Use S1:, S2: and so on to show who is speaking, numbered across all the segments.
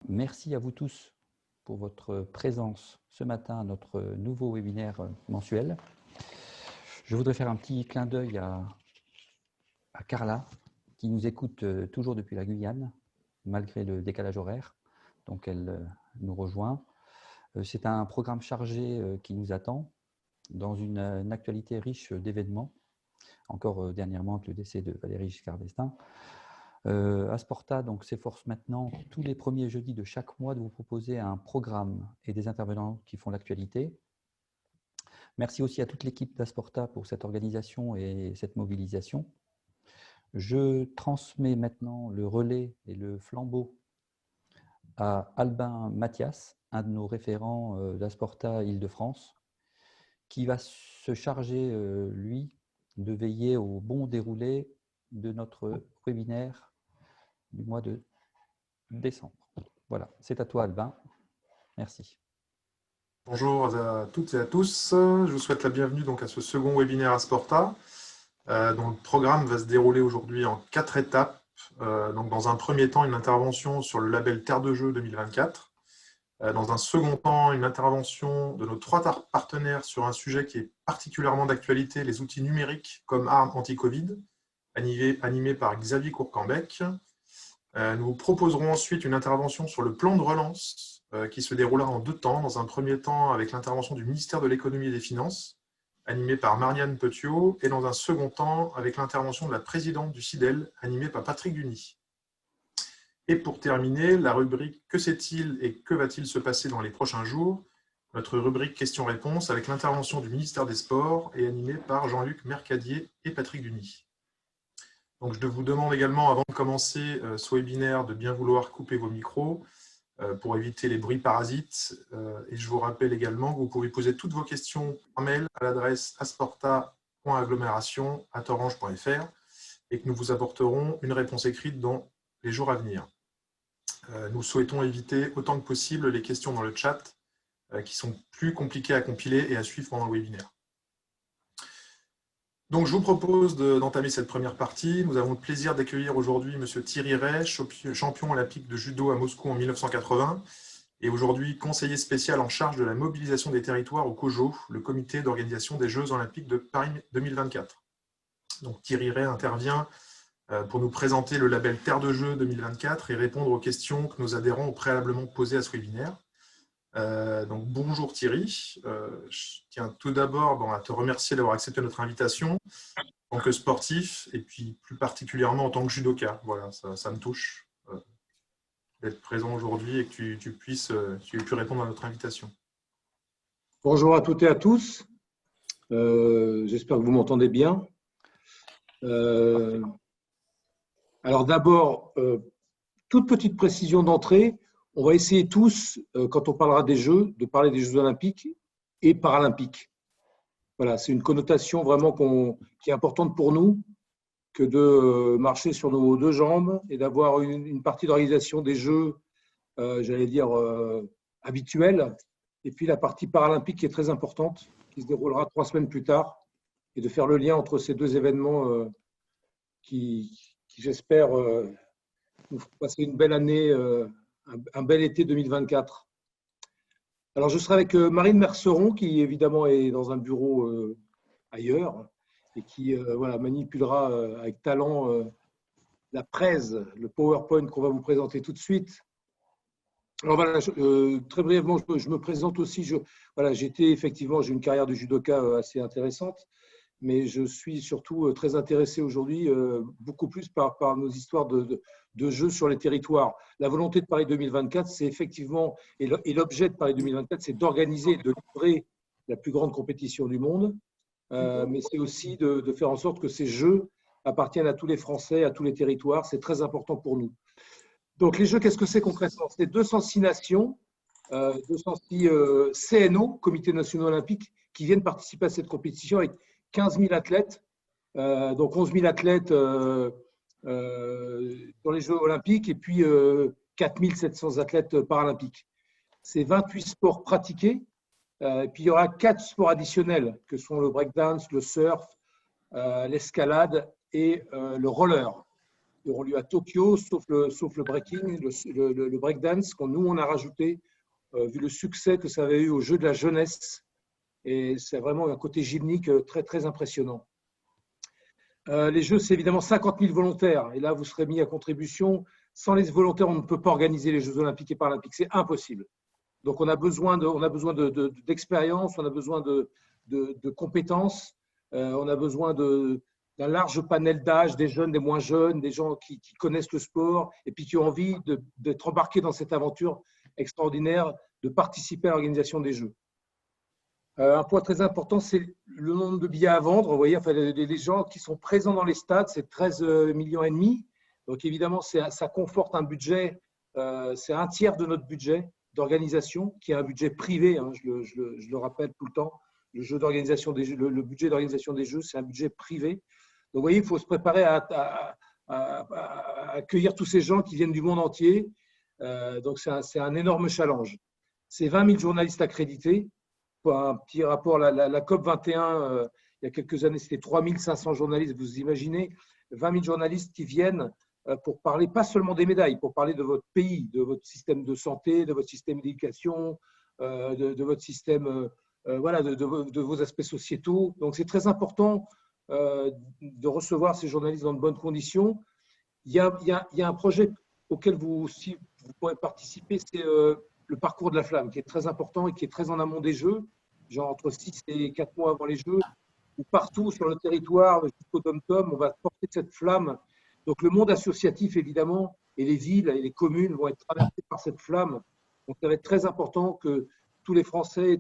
S1: merci à vous tous pour votre présence ce matin à notre nouveau webinaire mensuel. Je voudrais faire un petit clin d'œil à Carla, qui nous écoute toujours depuis la Guyane, malgré le décalage horaire. Donc, elle nous rejoint. C'est un programme chargé qui nous attend dans une actualité riche d'événements. Encore dernièrement, avec le décès de Valéry Giscard d'Estaing. Asporta s'efforce maintenant, tous les premiers jeudis de chaque mois, de vous proposer un programme et des intervenants qui font l'actualité. Merci aussi à toute l'équipe d'Asporta pour cette organisation et cette mobilisation. Je transmets maintenant le relais et le flambeau à Albin Mathias, un de nos référents d'Asporta Île-de-France, qui va se charger, lui, de veiller au bon déroulé de notre webinaire du mois de décembre. Voilà, c'est à toi Albin. Merci.
S2: Bonjour à toutes et à tous. Je vous souhaite la bienvenue à ce second webinaire Asporta, dont le programme va se dérouler aujourd'hui en 4 étapes. Dans un premier temps, une intervention sur le label Terre de Jeux 2024. Dans un second temps, une intervention de nos 3 partenaires sur un sujet qui est particulièrement d'actualité, les outils numériques comme armes anti-Covid, animé par Xavier Courcambec. Nous proposerons ensuite une intervention sur le plan de relance qui se déroulera en 2 temps. Dans un premier temps, avec l'intervention du ministère de l'Économie et des Finances, animée par Marianne Petiot, et dans un second temps, avec l'intervention de la présidente du CIDEL, animée par Patrick Duny. Et pour terminer, la rubrique « Que sait-il et que va-t-il se passer dans les prochains jours ?» Notre rubrique questions-réponses avec l'intervention du ministère des Sports et animée par Jean-Luc Mercadier et Patrick Duny. Donc, je vous demande également, avant de commencer ce webinaire, de bien vouloir couper vos micros pour éviter les bruits parasites. Et je vous rappelle également que vous pouvez poser toutes vos questions par mail à l'adresse asporta.agglomération@orange.fr et que nous vous apporterons une réponse écrite dans les jours à venir. Nous souhaitons éviter autant que possible les questions dans le chat qui sont plus compliquées à compiler et à suivre pendant le webinaire. Donc, je vous propose d'entamer cette première partie. Nous avons le plaisir d'accueillir aujourd'hui M. Thierry Ray, champion olympique de judo à Moscou en 1980 et aujourd'hui conseiller spécial en charge de la mobilisation des territoires au COJO, le comité d'organisation des Jeux olympiques de Paris 2024. Donc, Thierry Ray intervient pour nous présenter le label Terre de Jeux 2024 et répondre aux questions que nos adhérents ont préalablement posées à ce webinaire. Donc, bonjour Thierry, je tiens tout d'abord à te remercier d'avoir accepté notre invitation en tant que sportif et puis plus particulièrement en tant que judoka. Voilà, ça me touche d'être présent aujourd'hui et que tu aies pu répondre à notre invitation.
S3: Bonjour à toutes et à tous, j'espère que vous m'entendez bien. Alors d'abord, toute petite précision d'entrée. On va essayer tous, quand on parlera des Jeux, de parler des Jeux olympiques et paralympiques. Voilà, c'est une connotation vraiment qui est importante pour nous que de marcher sur nos 2 jambes et d'avoir une partie d'organisation des Jeux, j'allais dire, habituelle, et puis la partie paralympique qui est très importante, qui se déroulera 3 semaines plus tard, et de faire le lien entre ces 2 événements qui j'espère, nous feront passer une belle année, un bel été 2024. Alors, je serai avec Marine Merceron, qui évidemment est dans un bureau ailleurs et qui manipulera avec talent la presse, le PowerPoint qu'on va vous présenter tout de suite. Alors voilà, très brièvement, je me présente aussi. J'ai une carrière de judoka assez intéressante, mais je suis surtout très intéressé aujourd'hui, beaucoup plus par nos histoires de jeux sur les territoires. La volonté de Paris 2024, c'est effectivement, et l'objet de Paris 2024, c'est d'organiser, de livrer la plus grande compétition du monde, mais c'est aussi de faire en sorte que ces jeux appartiennent à tous les Français, à tous les territoires. C'est très important pour nous. Donc, les jeux, qu'est-ce que c'est concrètement? C'est 206 nations, 206 CNO, Comité national olympique, qui viennent participer à cette compétition avec 15 000 athlètes, donc 11 000 athlètes dans les Jeux olympiques et puis 4 700 athlètes paralympiques. C'est 28 sports pratiqués, et puis il y aura 4 sports additionnels que sont le breakdance, le surf, l'escalade et le roller. qui auront lieu à Tokyo, sauf le breaking, le breakdance, qu'on nous, on a rajouté, vu le succès que ça avait eu aux Jeux de la jeunesse. Et c'est vraiment un côté gymnique très, très impressionnant. Les Jeux, c'est évidemment 50 000 volontaires. Et là, vous serez mis à contribution. Sans les volontaires, on ne peut pas organiser les Jeux olympiques et paralympiques. C'est impossible. Donc, on a besoin d'expérience, on a besoin de compétences, on a besoin d'un large panel d'âge, des jeunes, des moins jeunes, des gens qui connaissent le sport et puis qui ont envie d'être embarqués dans cette aventure extraordinaire de participer à l'organisation des Jeux. Un point très important, c'est le nombre de billets à vendre. Vous voyez, enfin, les gens qui sont présents dans les stades, c'est 13,5 millions. Donc, évidemment, ça conforte un budget, c'est un tiers de notre budget d'organisation, qui est un budget privé, hein, je le rappelle tout le temps. Le budget d'organisation des Jeux, c'est un budget privé. Donc, vous voyez, il faut se préparer à accueillir tous ces gens qui viennent du monde entier. Donc, c'est un énorme challenge. C'est 20 000 journalistes accrédités. Pour un petit rapport, la COP 21, il y a quelques années, c'était 3 500 journalistes. Vous imaginez 20 000 journalistes qui viennent pour parler pas seulement des médailles, pour parler de votre pays, de votre système de santé, de votre système d'éducation, de votre système, voilà, de vos aspects sociétaux. Donc, c'est très important de recevoir ces journalistes dans de bonnes conditions. Il y a un projet auquel vous pourrez participer, c'est le parcours de la flamme, qui est très important et qui est très en amont des Jeux, genre entre 6 et 4 mois avant les Jeux, où partout sur le territoire, jusqu'au Dom-Tom, on va porter cette flamme. Donc, le monde associatif, évidemment, et les villes et les communes vont être traversées par cette flamme. Donc, ça va être très important que tous les Français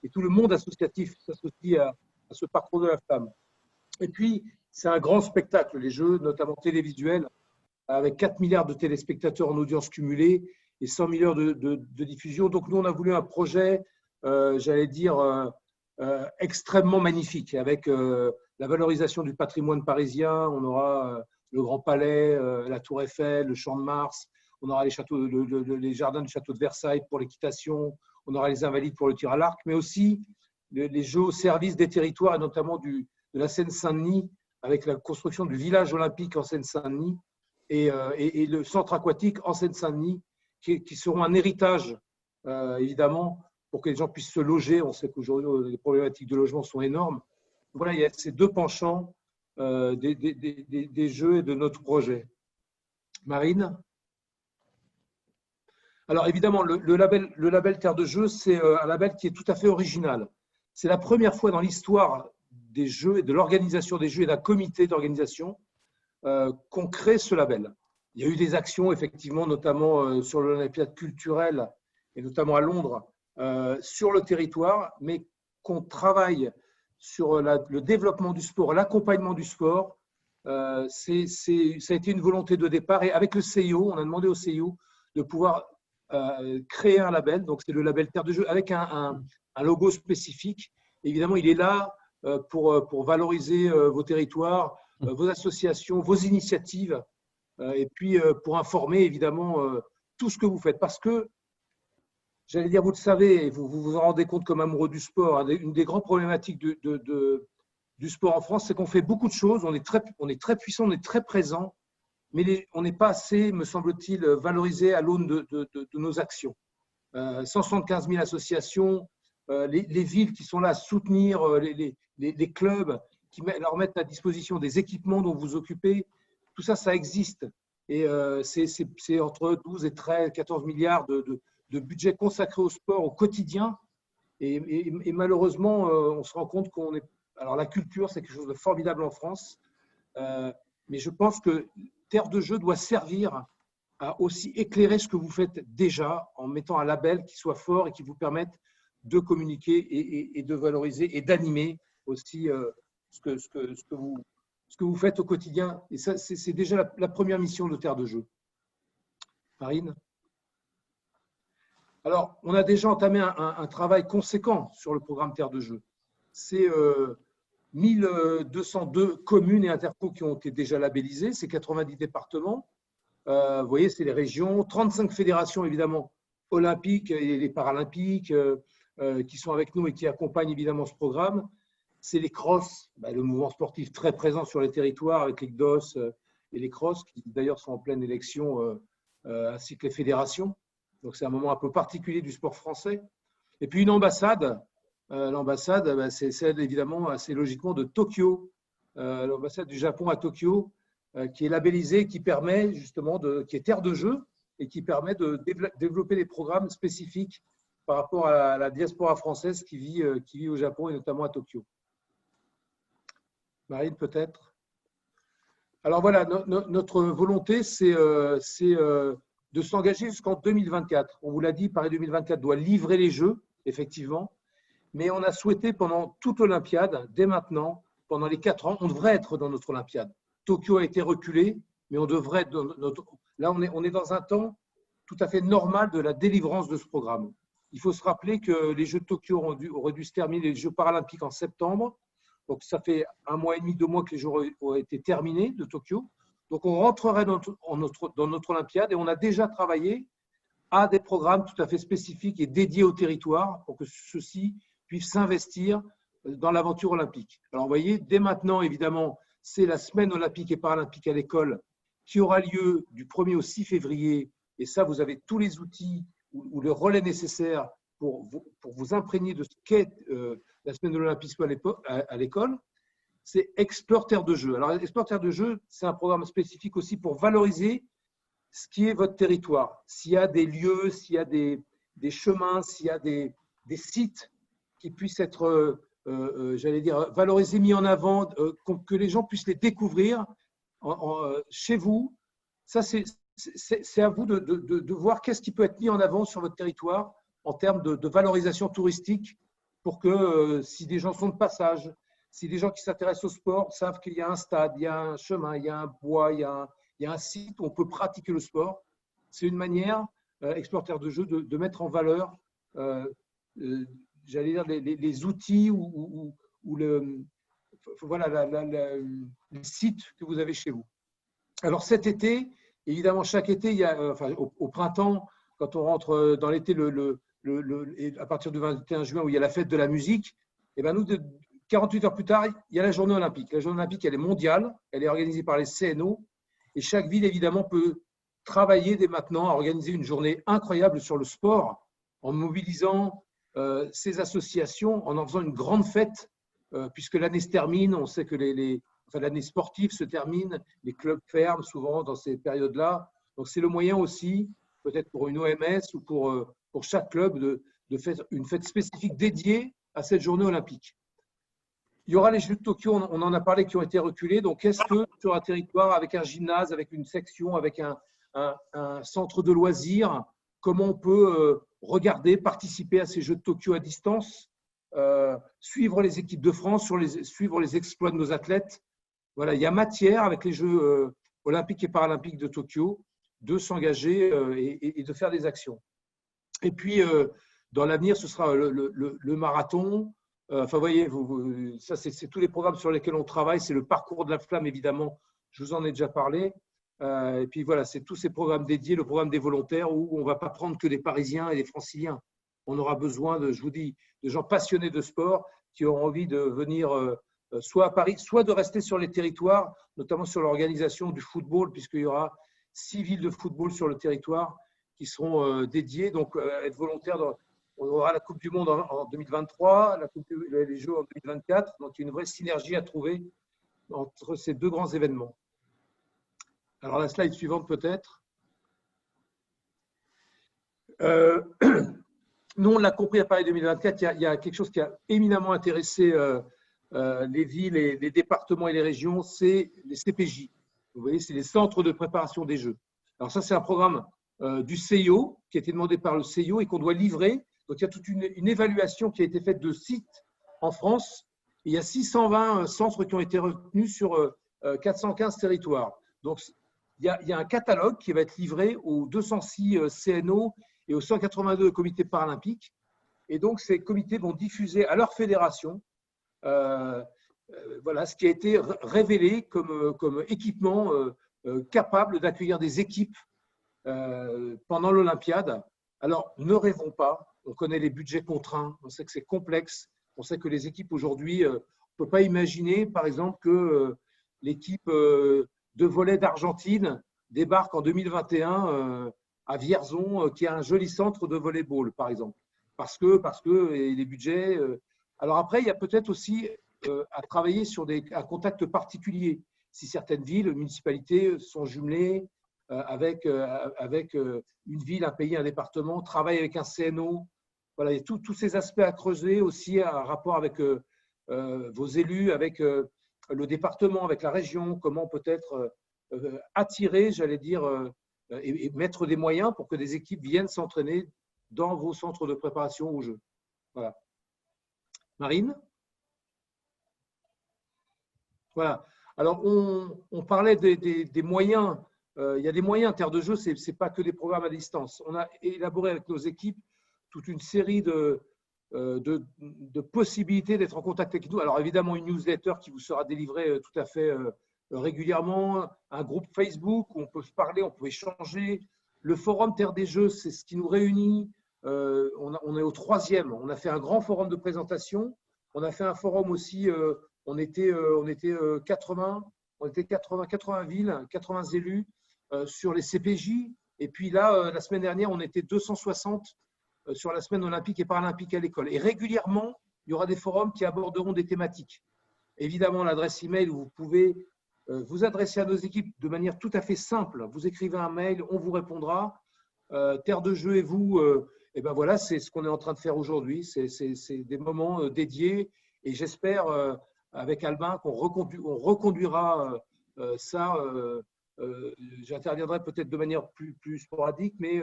S3: et tout le monde associatif s'associe à ce parcours de la flamme. Et puis, c'est un grand spectacle, les Jeux, notamment télévisuels, avec 4 milliards de téléspectateurs en audience cumulée et 100 000 heures de diffusion. Donc, nous, on a voulu un projet, j'allais dire, extrêmement magnifique, avec la valorisation du patrimoine parisien. On aura le Grand Palais, la Tour Eiffel, le Champ de Mars. On aura les jardins du château de Versailles pour l'équitation. On aura les Invalides pour le tir à l'arc, mais aussi les Jeux au service des territoires, et notamment de la Seine-Saint-Denis, avec la construction du village olympique en Seine-Saint-Denis et le centre aquatique en Seine-Saint-Denis, qui seront un héritage, évidemment, pour que les gens puissent se loger. On sait qu'aujourd'hui, les problématiques de logement sont énormes. Voilà, il y a ces deux penchants des Jeux et de notre projet. Marine ? Alors, évidemment, le label Terre de Jeux, c'est un label qui est tout à fait original. C'est la première fois dans l'histoire des Jeux et de l'organisation des Jeux et d'un comité d'organisation qu'on crée ce label. Il y a eu des actions, effectivement, notamment sur l'Olympiade culturelle et notamment à Londres, sur le territoire, mais qu'on travaille sur le développement du sport, l'accompagnement du sport. Ça a été une volonté de départ. Et avec le CIO, on a demandé au CIO de pouvoir créer un label. Donc, c'est le label Terre de Jeux avec un logo spécifique. Évidemment, il est là pour valoriser vos territoires, vos associations, vos initiatives, et puis pour informer, évidemment, tout ce que vous faites. Parce que, j'allais dire, vous le savez, et vous vous en rendez compte comme amoureux du sport, hein, une des grandes problématiques du sport en France, c'est qu'on fait beaucoup de choses, on est très puissant, on est très présent, mais on n'est pas assez, me semble-t-il, valorisé à l'aune de nos actions. 175 000 associations, les villes qui sont là à soutenir les clubs, qui leur mettent à disposition des équipements dont vous vous occupez, tout ça, ça existe. Et c'est entre 12 et 13, 14 milliards de budget consacré au sport au quotidien. Et malheureusement, on se rend compte qu'on est… Alors, la culture, c'est quelque chose de formidable en France. Mais je pense que Terre de Jeux doit servir à aussi éclairer ce que vous faites déjà en mettant un label qui soit fort et qui vous permette de communiquer et de valoriser et d'animer aussi ce que vous faites au quotidien. Et ça, c'est déjà la première mission de Terre de Jeux. Marine ? Alors, on a déjà entamé un travail conséquent sur le programme Terre de Jeux. C'est 1202 communes et intercos qui ont été déjà labellisées, c'est 90 départements. Vous voyez, c'est les régions, 35 fédérations évidemment olympiques et les paralympiques qui sont avec nous et qui accompagnent évidemment ce programme. C'est les crosses, le mouvement sportif très présent sur les territoires avec les CDOS, et les crosses, qui d'ailleurs sont en pleine élection, ainsi que les fédérations. Donc, c'est un moment un peu particulier du sport français. Et puis, une ambassade. L'ambassade, c'est celle, évidemment, assez logiquement, de Tokyo. L'ambassade du Japon à Tokyo, qui est labellisée, qui permet justement, qui est terre de jeu et qui permet de développer des programmes spécifiques par rapport à la diaspora française qui vit au Japon et notamment à Tokyo. Marine, peut-être. Alors voilà, notre volonté, c'est de s'engager jusqu'en 2024. On vous l'a dit, Paris 2024 doit livrer les Jeux, effectivement, mais on a souhaité pendant toute l'Olympiade, dès maintenant, pendant les 4 ans, on devrait être dans notre Olympiade. Tokyo a été reculé, mais on devrait être dans notre… Là, on est dans un temps tout à fait normal de la délivrance de ce programme. Il faut se rappeler que les Jeux de Tokyo auraient dû se terminer, les Jeux paralympiques en septembre. Donc, ça fait 1 mois et demi, 2 mois que les Jeux auraient été terminés de Tokyo. Donc, on rentrerait dans notre Olympiade et on a déjà travaillé à des programmes tout à fait spécifiques et dédiés au territoire pour que ceux-ci puissent s'investir dans l'aventure olympique. Alors, vous voyez, dès maintenant, évidemment, c'est la semaine olympique et paralympique à l'école qui aura lieu du 1er au 6 février. Et ça, vous avez tous les outils ou le relais nécessaire pour vous imprégner de ce qu'est la semaine de l'olympisme à l'école. C'est Explore Terre de Jeux. Alors, Explore Terre de Jeux, c'est un programme spécifique aussi pour valoriser ce qui est votre territoire. S'il y a des lieux, s'il y a des chemins, s'il y a des sites qui puissent être, j'allais dire, valorisés, mis en avant, que les gens puissent les découvrir chez vous. Ça, c'est à vous de voir qu'est-ce qui peut être mis en avant sur votre territoire en termes de valorisation touristique pour que si des gens sont de passage, si des gens qui s'intéressent au sport savent qu'il y a un stade, il y a un chemin, il y a un bois, il y a un site où on peut pratiquer le sport, c'est une manière, Explore Terre de Jeux, de mettre en valeur, j'allais dire, les outils ou voilà, les sites que vous avez chez vous. Alors cet été, évidemment, chaque été, il y a, au printemps, quand on rentre dans l'été, à partir du 21 juin, où il y a la fête de la musique, et ben nous, 48 heures plus tard, il y a la journée olympique. La journée olympique, elle est mondiale, elle est organisée par les CNO, et chaque ville, évidemment, peut travailler dès maintenant à organiser une journée incroyable sur le sport, en mobilisant ces associations, en faisant une grande fête, puisque l'année se termine, on sait que l'année sportive se termine, les clubs ferment souvent dans ces périodes-là. Donc, c'est le moyen aussi, peut-être pour une OMS ou pour chaque club, de faire une fête spécifique dédiée à cette journée olympique. Il y aura les Jeux de Tokyo, on en a parlé, qui ont été reculés. Donc, est-ce que sur un territoire, avec un gymnase, avec une section, avec un centre de loisirs, comment on peut regarder, participer à ces Jeux de Tokyo à distance, suivre les équipes de France, suivre les exploits de nos athlètes? Voilà, il y a matière avec les Jeux olympiques et paralympiques de Tokyo de s'engager et de faire des actions. Et puis, dans l'avenir, ce sera le marathon. Enfin, vous voyez, ça, c'est tous les programmes sur lesquels on travaille. C'est le parcours de la flamme, évidemment. Je vous en ai déjà parlé. Et puis, voilà, c'est tous ces programmes dédiés, le programme des volontaires, où on ne va pas prendre que des Parisiens et des Franciliens. On aura besoin, je vous dis, de gens passionnés de sport qui auront envie de venir soit à Paris, soit de rester sur les territoires, notamment sur l'organisation du football, puisqu'il y aura 6 villes de football sur le territoire qui seront dédiées. Donc, être volontaire, on aura la Coupe du Monde en 2023, les Jeux en 2024. Donc, il y a une vraie synergie à trouver entre ces deux grands événements. Alors, la slide suivante peut-être. Nous, on l'a compris à Paris 2024, il y a quelque chose qui a éminemment intéressé les villes, les départements et les régions, c'est les CPJ. Vous voyez, c'est les centres de préparation des Jeux. Alors ça, c'est un programme du CIO, qui a été demandé par le CIO et qu'on doit livrer. Donc, il y a toute une évaluation qui a été faite de sites en France. Et il y a 620 centres qui ont été retenus sur 415 territoires. Donc, il y a un catalogue qui va être livré aux 206 CNO et aux 182 comités paralympiques. Et donc, ces comités vont diffuser à leur fédération voilà, ce qui a été révélé comme équipement capable d'accueillir des équipes pendant l'Olympiade. Alors, ne rêvons pas. On connaît les budgets contraints. On sait que c'est complexe. On sait que les équipes aujourd'hui, on ne peut pas imaginer, par exemple, que l'équipe de volley d'Argentine débarque en 2021 à Vierzon, qui a un joli centre de volleyball, par exemple. Parce que et les budgets. Alors après, il y a peut-être aussi à travailler sur un contact particulier. Si certaines villes, municipalités sont jumelées avec une ville, un pays, un département, travaillent avec un CNO. Voilà, il y a tous ces aspects à creuser aussi en rapport avec vos élus, avec le département, avec la région, comment peut-être attirer, j'allais dire, et mettre des moyens pour que des équipes viennent s'entraîner dans vos centres de préparation au jeu. Voilà. Marine ? Voilà. Alors, on parlait des moyens. Il y a des moyens. Terre de jeu, ce n'est pas que des programmes à distance. On a élaboré avec nos équipes toute une série de possibilités d'être en contact avec nous. Alors, évidemment, une newsletter qui vous sera délivrée tout à fait régulièrement, un groupe Facebook où on peut se parler, on peut échanger. Le forum Terre des Jeux, c'est ce qui nous réunit. On est au 3e. On a fait un grand forum de présentation. On a fait un forum aussi. On était 80 villes, 80 élus sur les CPJ. Et puis là, la semaine dernière, on était 260 sur la semaine olympique et paralympique à l'école. Et régulièrement, il y aura des forums qui aborderont des thématiques. Évidemment, l'adresse email où vous pouvez vous adresser à nos équipes de manière tout à fait simple. Vous écrivez un mail, on vous répondra. Terre de jeu et vous, et ben voilà, c'est ce qu'on est en train de faire aujourd'hui. C'est des moments dédiés et j'espère avec Albin qu'on reconduira ça. J'interviendrai peut-être de manière plus sporadique, mais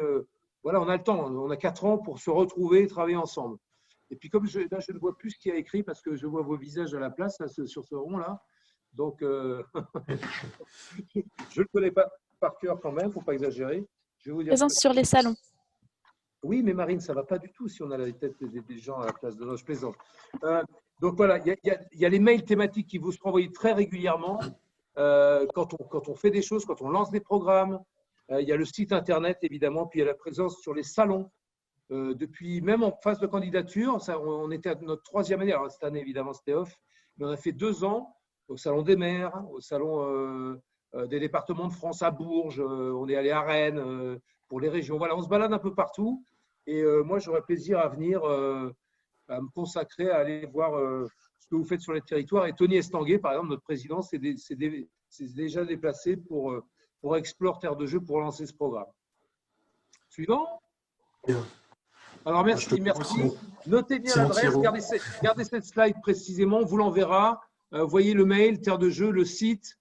S3: voilà, on a le temps. On a 4 ans pour se retrouver et travailler ensemble. Et puis comme là, je ne vois plus ce qu'il y a écrit parce que je vois vos visages à la place là, sur ce rond-là. Donc, je ne le connais pas par cœur quand même, il ne faut pas exagérer. Je vais vous dire
S4: Présence sur les salons.
S3: Oui, mais Marine, ça ne va pas du tout si on a la tête des gens à la place de nos. Je plaisante. Donc voilà, il y a les mails thématiques qui vous seront envoyés très régulièrement quand on fait des choses, quand on lance des programmes. Il y a le site internet évidemment, puis il y a la présence sur les salons. Depuis même en phase de candidature, on était à notre 3e année. Alors cette année évidemment c'était off, mais on a fait 2 ans au salon des maires, au salon des départements de France à Bourges. On est allé à Rennes pour les régions. Voilà, on se balade un peu partout. Et moi, j'aurais plaisir à venir à me consacrer à aller voir ce que vous faites sur les territoires. Et Tony Estanguet, par exemple, notre président, s'est déjà déplacé pour Explore Terre de Jeu pour lancer ce programme. Suivant.
S2: Bien.
S3: Alors, merci. Notez bien l'adresse, gardez cette slide précisément, on vous l'enverra. Voyez le mail, Terre de Jeu, le site,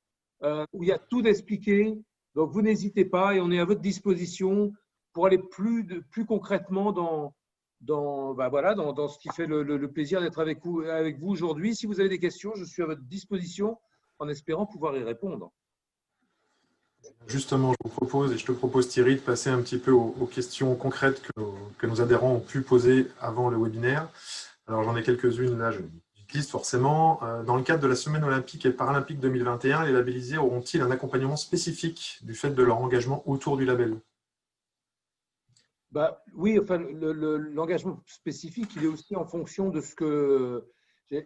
S3: où il y a tout expliqué. Donc, vous n'hésitez pas et on est à votre disposition pour aller plus concrètement dans ce qui fait le plaisir d'être avec vous aujourd'hui. Si vous avez des questions, je suis à votre disposition en espérant pouvoir y répondre.
S2: Justement, je te propose Thierry de passer un petit peu aux questions concrètes que nos adhérents ont pu poser avant le webinaire. Alors j'en ai quelques-unes là, je liste forcément. Dans le cadre de la Semaine olympique et paralympique 2021, les labellisés auront-ils un accompagnement spécifique du fait de leur engagement autour du label ?
S3: Oui, enfin, l'engagement spécifique, il est aussi en fonction de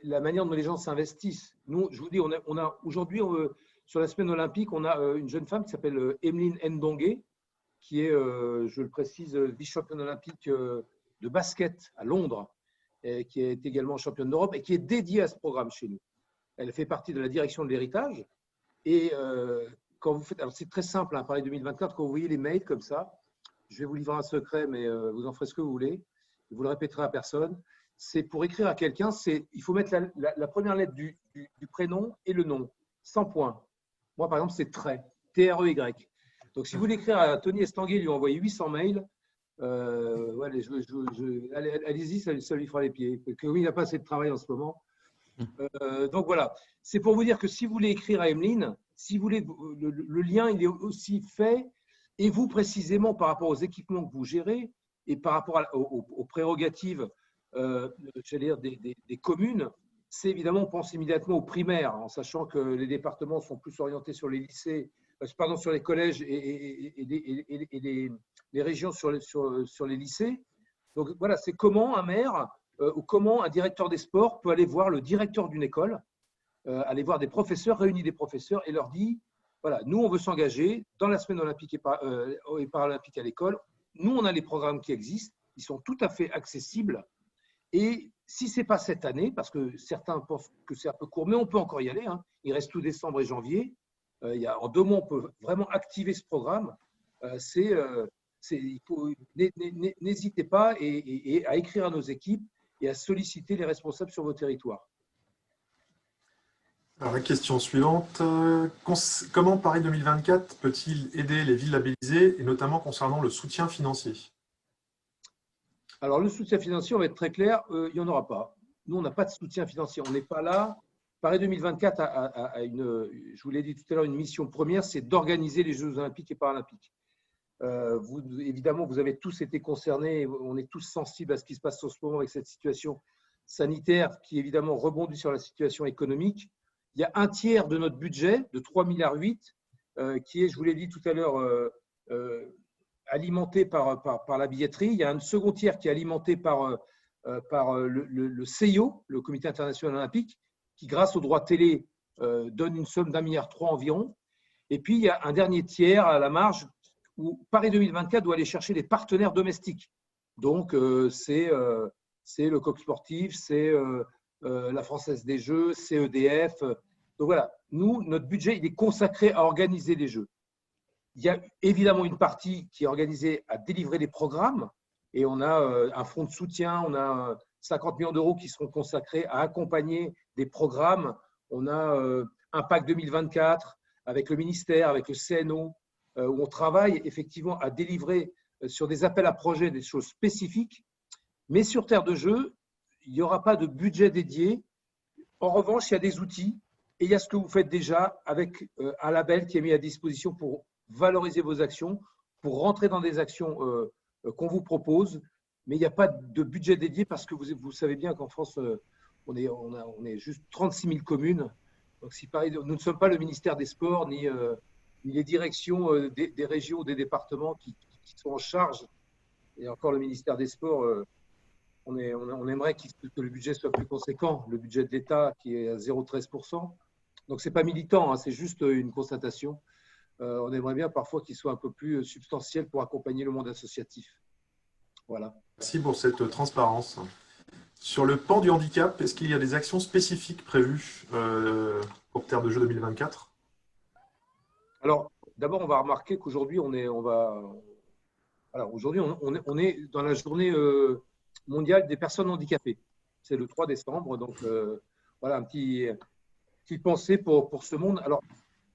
S3: la manière dont les gens s'investissent. Nous, je vous dis, on a aujourd'hui, sur la semaine olympique, on a une jeune femme qui s'appelle Emeline Ndongue, qui est, je le précise, vice-championne olympique de basket à Londres, et qui est également championne d'Europe et qui est dédiée à ce programme chez nous. Elle fait partie de la direction de l'héritage. Et quand vous faites, alors c'est très simple, Paris 2024, quand vous voyez les mails comme ça, je vais vous livrer un secret, mais vous en ferez ce que vous voulez. Vous le répéterez à personne. C'est pour écrire à quelqu'un, il faut mettre la première lettre du prénom et le nom, sans point. Moi, par exemple, c'est Tray, T-R-E-Y. Donc, si vous voulez écrire à Tony Estanguet, lui envoyer 800 mails, allez-y, ça lui fera les pieds. Oui, il n'a pas assez de travail en ce moment. Donc, voilà. C'est pour vous dire que si vous voulez écrire à Emeline, si vous voulez, le lien, il est aussi fait. Et vous, précisément, par rapport aux équipements que vous gérez et par rapport aux prérogatives j'allais dire des communes, c'est évidemment, on pense immédiatement aux primaires, en sachant que les départements sont plus orientés sur les lycées, sur les collèges et les régions sur les lycées. Donc voilà, c'est comment un maire ou comment un directeur des sports peut aller voir le directeur d'une école, aller voir des professeurs, réunir des professeurs et leur dit Voilà, nous, on veut s'engager dans la semaine olympique et paralympique à l'école. Nous, on a les programmes qui existent, ils sont tout à fait accessibles. Et si ce n'est pas cette année, parce que certains pensent que c'est un peu court, mais on peut encore y aller, hein. Il reste tout décembre et janvier. En 2 mois, on peut vraiment activer ce programme. N'hésitez pas et à écrire à nos équipes et à solliciter les responsables sur vos territoires.
S2: Alors, la question suivante, comment Paris 2024 peut-il aider les villes labellisées, et notamment concernant le soutien financier?
S3: Alors, le soutien financier, on va être très clair, il n'y en aura pas. Nous, on n'a pas de soutien financier. On n'est pas là. Paris 2024 je vous l'ai dit tout à l'heure, une mission première, c'est d'organiser les Jeux olympiques et paralympiques. Évidemment, vous avez tous été concernés, on est tous sensibles à ce qui se passe en ce moment avec cette situation sanitaire qui, évidemment, rebondit sur la situation économique. Il y a un tiers de notre budget, de 3,8 milliards, qui est, je vous l'ai dit tout à l'heure, alimenté par la billetterie. Il y a un second tiers qui est alimenté par le CIO, le Comité international olympique, qui, grâce aux droits télé, donne une somme d'1,3 milliard environ. Et puis, il y a un dernier tiers à la marge où Paris 2024 doit aller chercher des partenaires domestiques. Donc, c'est le Coq Sportif, c'est la Française des Jeux, c'est EDF. Donc voilà, nous, notre budget, il est consacré à organiser les Jeux. Il y a évidemment une partie qui est organisée à délivrer des programmes et on a un fonds de soutien, on a 50 millions d'euros qui seront consacrés à accompagner des programmes. On a Impact 2024 avec le ministère, avec le CNO, où on travaille effectivement à délivrer sur des appels à projets des choses spécifiques. Mais sur Terre de Jeux, il n'y aura pas de budget dédié. En revanche, il y a des outils et il y a ce que vous faites déjà avec un label qui est mis à disposition pour valoriser vos actions, pour rentrer dans des actions qu'on vous propose. Mais il n'y a pas de budget dédié parce que vous savez bien qu'en France, on est juste 36 000 communes. Donc, si Paris, nous ne sommes pas le ministère des Sports ni les directions des régions ou des départements qui sont en charge. Et encore le ministère des Sports, on aimerait que le budget soit plus conséquent. Le budget de l'État qui est à 0,13%. Donc, ce n'est pas militant, hein, c'est juste une constatation. On aimerait bien parfois qu'il soit un peu plus substantiel pour accompagner le monde associatif. Voilà.
S2: Merci pour cette transparence. Sur le pan du handicap, est-ce qu'il y a des actions spécifiques prévues pour Terre de Jeux 2024?
S3: Alors, d'abord, on va remarquer qu'aujourd'hui, on est dans la journée mondiale des personnes handicapées. C'est le 3 décembre, donc voilà, un petit pensée pour ce monde. Alors,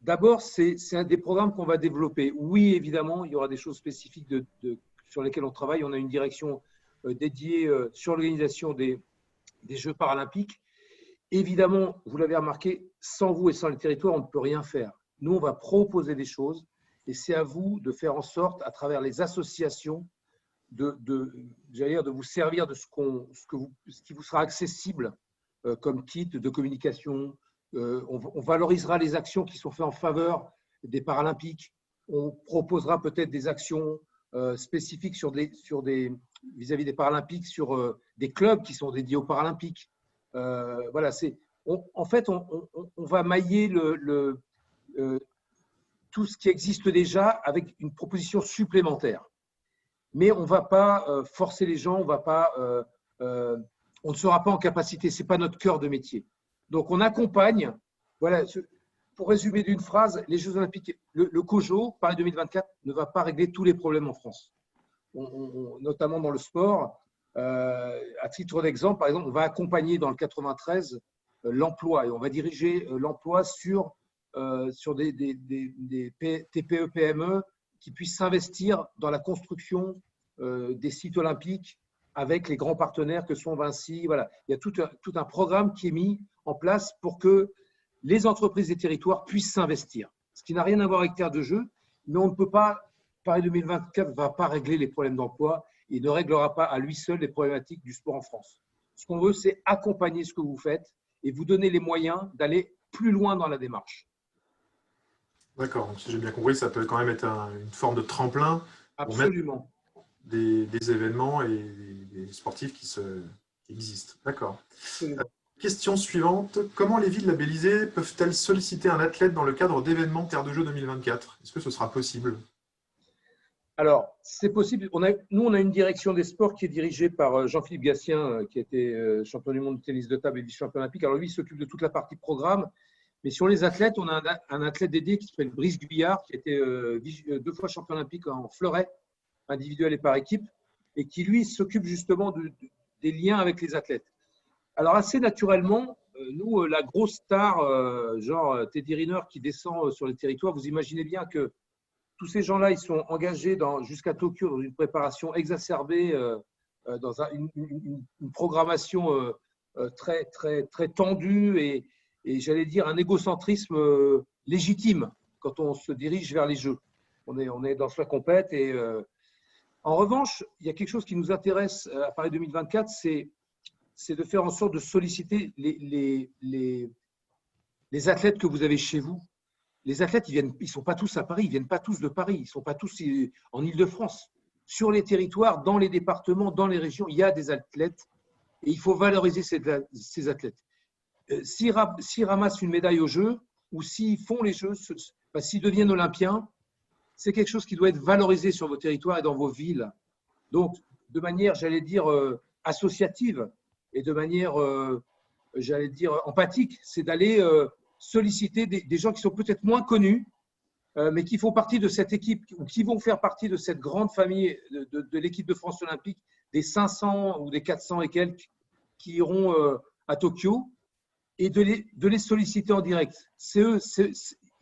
S3: d'abord, c'est un des programmes qu'on va développer. Oui, évidemment, il y aura des choses spécifiques sur lesquelles on travaille. On a une direction dédiée sur l'organisation des Jeux paralympiques. Évidemment, vous l'avez remarqué, sans vous et sans les territoires, on ne peut rien faire. Nous, on va proposer des choses et c'est à vous de faire en sorte, à travers les associations, de vous servir de ce qui vous sera accessible comme kit de communication. On valorisera les actions qui sont faites en faveur des Paralympiques. On proposera peut-être des actions spécifiques vis-à-vis des Paralympiques sur des clubs qui sont dédiés aux Paralympiques. Voilà, en fait, on va mailler tout ce qui existe déjà avec une proposition supplémentaire. Mais on ne va pas forcer les gens, on ne sera pas en capacité, ce n'est pas notre cœur de métier. Donc, on accompagne. Voilà, pour résumer d'une phrase, les Jeux Olympiques, le COJO, Paris 2024, ne va pas régler tous les problèmes en France, notamment dans le sport. À titre d'exemple, par exemple, on va accompagner dans le 93 l'emploi et on va diriger l'emploi sur des TPE, PME qui puissent s'investir dans la construction des sites olympiques avec les grands partenaires que sont Vinci. Voilà. Il y a tout un programme qui est mis en place pour que les entreprises des territoires puissent s'investir. Ce qui n'a rien à voir avec Terre de Jeux, mais on ne peut pas, Paris 2024 ne va pas régler les problèmes d'emploi et ne réglera pas à lui seul les problématiques du sport en France. Ce qu'on veut, c'est accompagner ce que vous faites et vous donner les moyens d'aller plus loin dans la démarche.
S2: D'accord, donc si j'ai bien compris, ça peut quand même être une forme de tremplin pour
S3: Absolument.
S2: mettre des événements et des sportifs qui existent. D'accord. Question suivante. Comment les villes labellisées peuvent-elles solliciter un athlète dans le cadre d'événements Terre de Jeux 2024? Est-ce que ce sera possible?
S3: Alors, c'est possible. Nous, on a une direction des sports qui est dirigée par Jean-Philippe Gatien, qui a été champion du monde de tennis de table et vice-champion olympique. Alors, lui, il s'occupe de toute la partie programme. Mais sur les athlètes, on a un athlète dédié qui s'appelle Brice Guyard, qui a été 2 fois champion olympique en fleuret, individuel et par équipe, et qui, lui, s'occupe justement des liens avec les athlètes. Alors, assez naturellement, nous, la grosse star, genre Teddy Riner qui descend sur les territoires, vous imaginez bien que tous ces gens-là, ils sont engagés jusqu'à Tokyo dans une préparation exacerbée, dans une programmation très, très, très tendue et j'allais dire un égocentrisme légitime quand on se dirige vers les Jeux. On est dans la compète et en revanche, il y a quelque chose qui nous intéresse à Paris 2024, c'est de faire en sorte de solliciter les athlètes que vous avez chez vous. Les athlètes, ils ne sont pas tous à Paris, ils ne viennent pas tous de Paris, ils ne sont pas tous en Île-de-France. Sur les territoires, dans les départements, dans les régions, il y a des athlètes et il faut valoriser ces athlètes. S'ils ramassent une médaille aux Jeux ou s'ils font les Jeux, s'ils deviennent olympiens, c'est quelque chose qui doit être valorisé sur vos territoires et dans vos villes. Donc, de manière, j'allais dire, associative et de manière, j'allais dire, empathique, c'est d'aller solliciter des gens qui sont peut-être moins connus, mais qui font partie de cette équipe ou qui vont faire partie de cette grande famille de l'équipe de France olympique, des 500 ou des 400 et quelques qui iront à Tokyo, et de les solliciter en direct.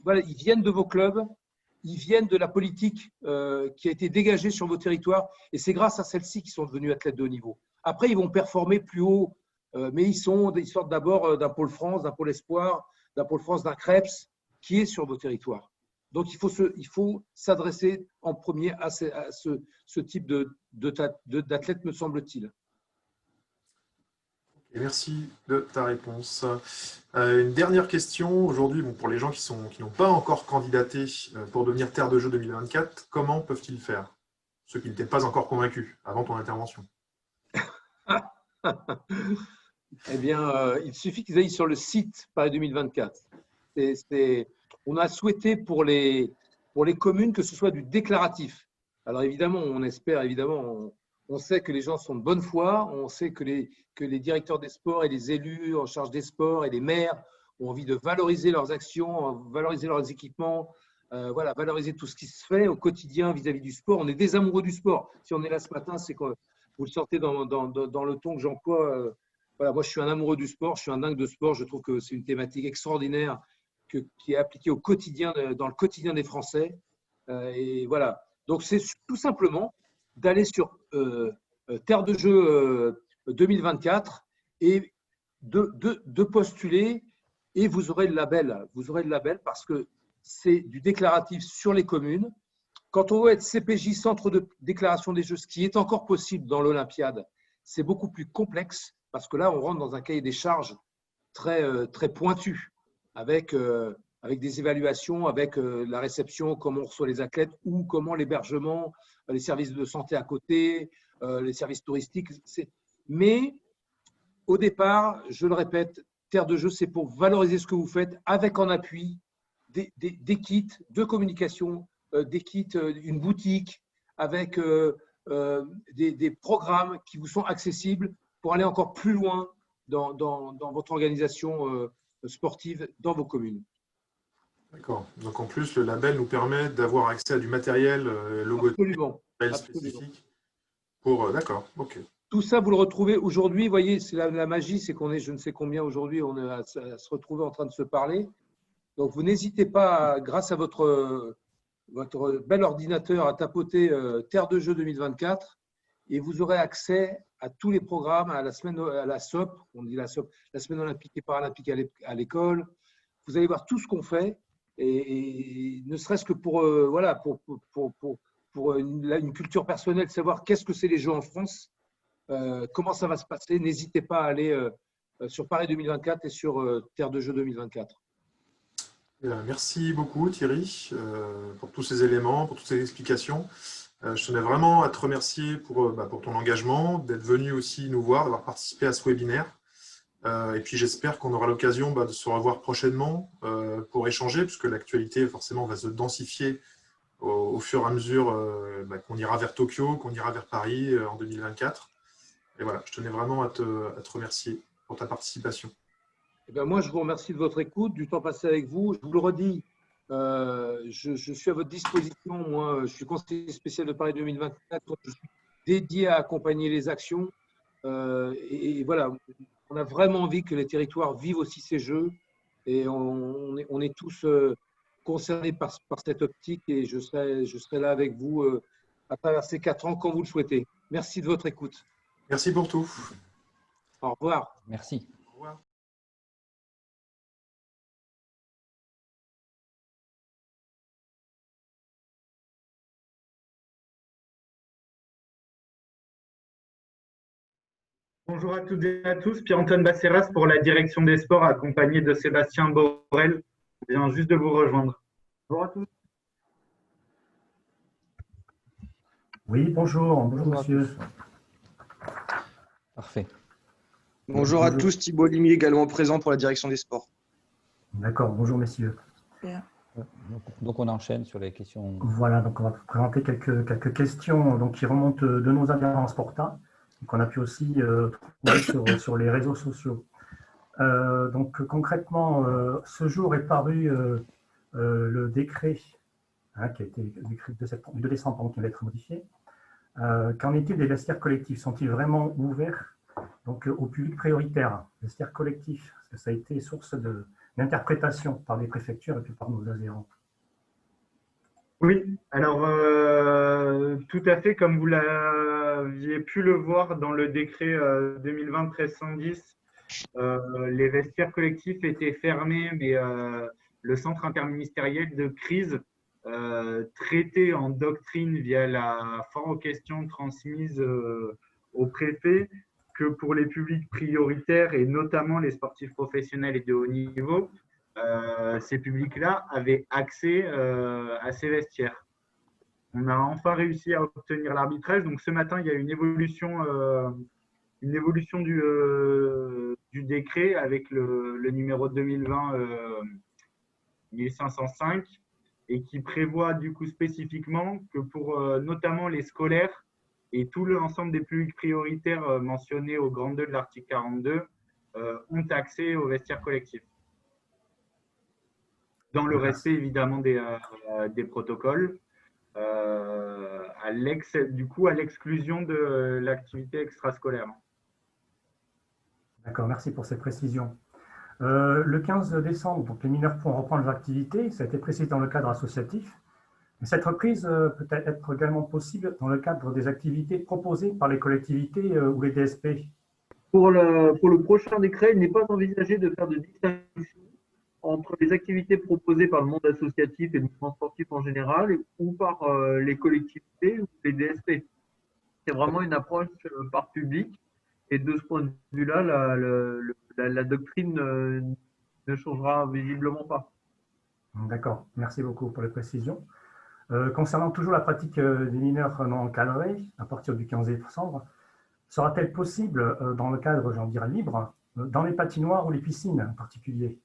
S3: Voilà, ils viennent de vos clubs, ils viennent de la politique qui a été dégagée sur vos territoires, et c'est grâce à celle-ci qu'ils sont devenus athlètes de haut niveau. Après, ils vont performer plus haut, mais ils sortent d'abord d'un pôle France, d'un pôle espoir, d'un pôle France, d'un Krebs, qui est sur vos territoires. Donc, il faut s'adresser en premier à ce type d'athlète, me semble-t-il.
S2: Et merci de ta réponse. Une dernière question. Aujourd'hui, pour les gens qui n'ont pas encore candidaté pour devenir Terre de Jeux 2024, comment peuvent-ils faire? Ceux qui n'étaient pas encore convaincus avant ton intervention.
S3: Eh bien, il suffit qu'ils aillent sur le site Paris 2024. On a souhaité pour les communes que ce soit du déclaratif. Alors évidemment, on espère, évidemment, on sait que les gens sont de bonne foi, on sait que les directeurs des sports et les élus en charge des sports et les maires ont envie de valoriser leurs actions, valoriser leurs équipements, voilà, valoriser tout ce qui se fait au quotidien vis-à-vis du sport. On est des amoureux du sport. Si on est là ce matin, c'est que vous le sortez dans le ton que j'emploie. Voilà, moi, je suis un amoureux du sport, je suis un dingue de sport. Je trouve que c'est une thématique extraordinaire qui est appliquée au quotidien, dans le quotidien des Français. Et voilà. Donc, c'est tout simplement d'aller sur Terre de Jeux 2024 et de postuler, et vous aurez le label. Vous aurez le label parce que c'est du déclaratif sur les communes. Quand on veut être CPJ, centre de déclaration des Jeux, ce qui est encore possible dans l'Olympiade, c'est beaucoup plus complexe parce que là, on rentre dans un cahier des charges très, très pointu avec des évaluations, avec la réception, comment on reçoit les athlètes ou comment l'hébergement, les services de santé à côté, les services touristiques. Mais au départ, je le répète, Terre de Jeux, c'est pour valoriser ce que vous faites avec en appui des kits de communication, des kits, une boutique, avec des programmes qui vous sont accessibles pour aller encore plus loin dans votre organisation sportive dans vos communes.
S2: D'accord. Donc en plus, le label nous permet d'avoir accès à du matériel logotype spécifique. D'accord, ok.
S3: Tout ça, vous le retrouvez aujourd'hui. Vous voyez, c'est la magie, c'est qu'on est je ne sais combien aujourd'hui, on est à se retrouver en train de se parler. Donc, vous n'hésitez pas, grâce à votre bel ordinateur, à tapoter Terre de Jeux 2024 et vous aurez accès à tous les programmes, à la SOP, on dit la SOP, la semaine olympique et paralympique à l'école. Vous allez voir tout ce qu'on fait et ne serait-ce que pour une culture personnelle, savoir qu'est-ce que c'est les Jeux en France, comment ça va se passer. N'hésitez pas à aller sur Paris 2024 et sur Terre de Jeux 2024.
S2: Merci beaucoup Thierry pour tous ces éléments, pour toutes ces explications. Je tenais vraiment à te remercier pour ton engagement, d'être venu aussi nous voir, d'avoir participé à ce webinaire. Et puis j'espère qu'on aura l'occasion de se revoir prochainement pour échanger, puisque l'actualité forcément va se densifier au fur et à mesure qu'on ira vers Tokyo, qu'on ira vers Paris en 2024. Et voilà, je tenais vraiment à te remercier pour ta participation.
S3: Eh bien, moi, je vous remercie de votre écoute, du temps passé avec vous. Je vous le redis, je suis à votre disposition. Moi, je suis conseiller spécial de Paris 2024. Je suis dédié à accompagner les actions. Et voilà, on a vraiment envie que les territoires vivent aussi ces jeux. Et on est tous concernés par cette optique. Et je serai là avec vous à travers ces 4 ans quand vous le souhaitez. Merci de votre écoute.
S2: Merci pour tout.
S3: Au revoir.
S1: Merci.
S2: Au revoir.
S4: Bonjour à toutes et à tous, Pierre-Antoine Basseras pour la direction des sports, accompagné de Sébastien Borel. Je viens juste de vous rejoindre. Bonjour à tous.
S5: Oui, bonjour. Bonjour, monsieur.
S1: tous. Parfait.
S6: Bonjour à tous, Thibault Limier également présent pour la direction des sports.
S5: D'accord, bonjour messieurs.
S1: Donc on enchaîne sur les questions.
S5: Voilà, donc on va présenter quelques questions donc, qui remontent de nos adhérents Sporta, qu'on a pu aussi trouver sur les réseaux sociaux. Donc concrètement, ce jour est paru le décret qui a été décret de décembre, qui va être modifié. Qu'en est-il des vestiaires collectifs? Sont-ils vraiment ouverts donc, au public prioritaire, vestiaires collectifs? Parce que ça a été source d'interprétation par les préfectures et puis par nos adhérents.
S4: Oui, alors tout à fait, comme vous l'aviez pu le voir dans le décret 2020-1310, les vestiaires collectifs étaient fermés, mais le centre interministériel de crise traité en doctrine via la foire aux questions transmise au préfet que pour les publics prioritaires et notamment les sportifs professionnels et de haut niveau, ces publics-là avaient accès à ces vestiaires. On a enfin réussi à obtenir l'arbitrage. Donc ce matin, il y a une évolution du décret avec le numéro 2020 1505 et qui prévoit du coup spécifiquement que pour notamment les scolaires et tout l'ensemble des publics prioritaires mentionnés au grand 2 de l'article 42 ont accès aux vestiaires collectifs. Dans le respect évidemment des protocoles, à l'exclusion de l'activité extrascolaire.
S5: D'accord, merci pour ces précisions. Le 15 décembre, donc les mineurs pourront reprendre leurs activités. Ça a été précisé dans le cadre associatif. Mais cette reprise peut être également possible dans le cadre des activités proposées par les collectivités ou les DSP.
S4: Pour le prochain décret, il n'est pas envisagé de faire de distinction entre les activités proposées par le monde associatif et le mouvement sportif en général ou par les collectivités ou les DSP. C'est vraiment une approche par public. Et de ce point de vue-là, la doctrine ne changera visiblement pas.
S5: D'accord, merci beaucoup pour les précisions. Concernant toujours la pratique des mineurs non encadrés, à partir du 15 décembre, sera-t-elle possible dans le cadre, j'en dirais, libre, dans les patinoires ou les piscines en particulier,